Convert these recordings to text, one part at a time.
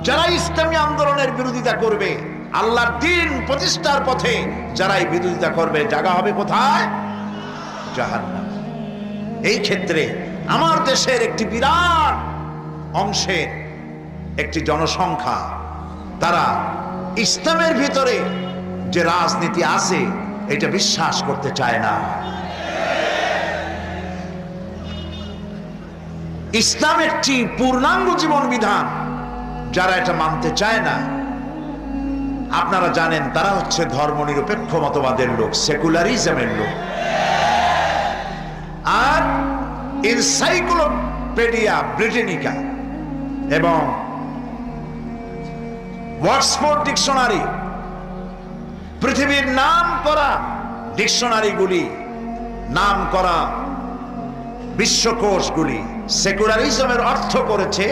যারা ইসলামী আন্দোলনের বিরোধিতা করবে, আল্লাহর দ্বীন প্রতিষ্ঠার পথে যারাই বিরোধিতা করবে, জায়গা হবে কোথায়? জাহান্নাম। এই ক্ষেত্রে আমার দেশের একটি বিরাট অংশের একটি জনসংখ্যা তারা ইসলামের ভিতরে যে রাজনীতি আছে এটা বিশ্বাস করতে চায় না। ইসলাম একটি পূর্ণাঙ্গ জীবন বিধান, যারা এটা মানতে চায় না আপনারা জানেন তারা হচ্ছে ধর্মনিরপেক্ষ মতবাদের লোক, সেকুলারিজমের লোক। আর এনসাইক্লোপিডিয়া ব্রিটানিকা এবং অক্সফোর্ড ডিকশনারি, পৃথিবীর নাম করা ডিকশনারিগুলি, নাম করা বিশ্বকোষগুলি সেকুলারিজমের অর্থ করেছে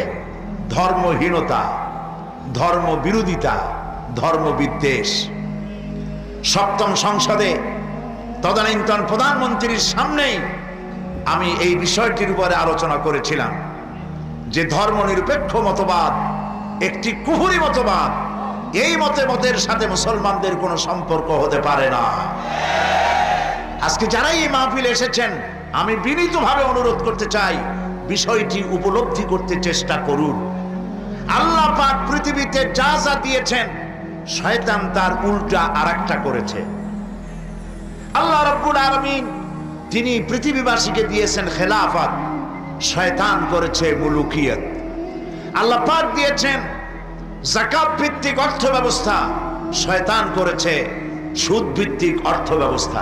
ধর্মহীনতা, ধর্মবিরোধিতা, ধর্মবিদ্বেষ। সপ্তম সংসদে তদানীন্তন প্রধানমন্ত্রীর সামনেই আমি এই বিষয়টির উপরে আলোচনা করেছিলাম যে ধর্মনিরপেক্ষ মতবাদ একটি কুফরি মতবাদ, এই মতের সাথে মুসলমানদের কোনো সম্পর্ক হতে পারে না। আজকে যারাই এই মাহফিলে এসেছেন আমি বিনীতভাবে অনুরোধ করতে চাই বিষয়টি উপলব্ধি করতে চেষ্টা করুন। আল্লাহ পাক পৃথিবীতে যা যা দিয়েছেন শয়তান তার উল্টা আরেকটা করেছে। আল্লাহ রাব্বুল আলামিন তিনি পৃথিবীবাসীকে দিয়েছেন খেলাফত, শয়তান করেছে মুলুকিয়ত। আল্লাহ পাক দিয়েছেন যাকাত ভিত্তিক অর্থ ব্যবস্থা, শয়তান করেছে সুদ ভিত্তিক অর্থ ব্যবস্থা।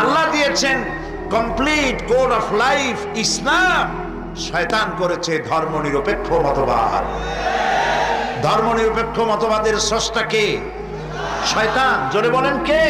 আল্লাহ দিয়েছেন কমপ্লিট কোড অফ লাইফ ইসলাম, শয়তান করেছে ধর্মনিরপেক্ষ মতবাদ। ধর্মনিরপেক্ষ মতবাদের স্রষ্টা কে? শয়তান। জোরে বলেন কে?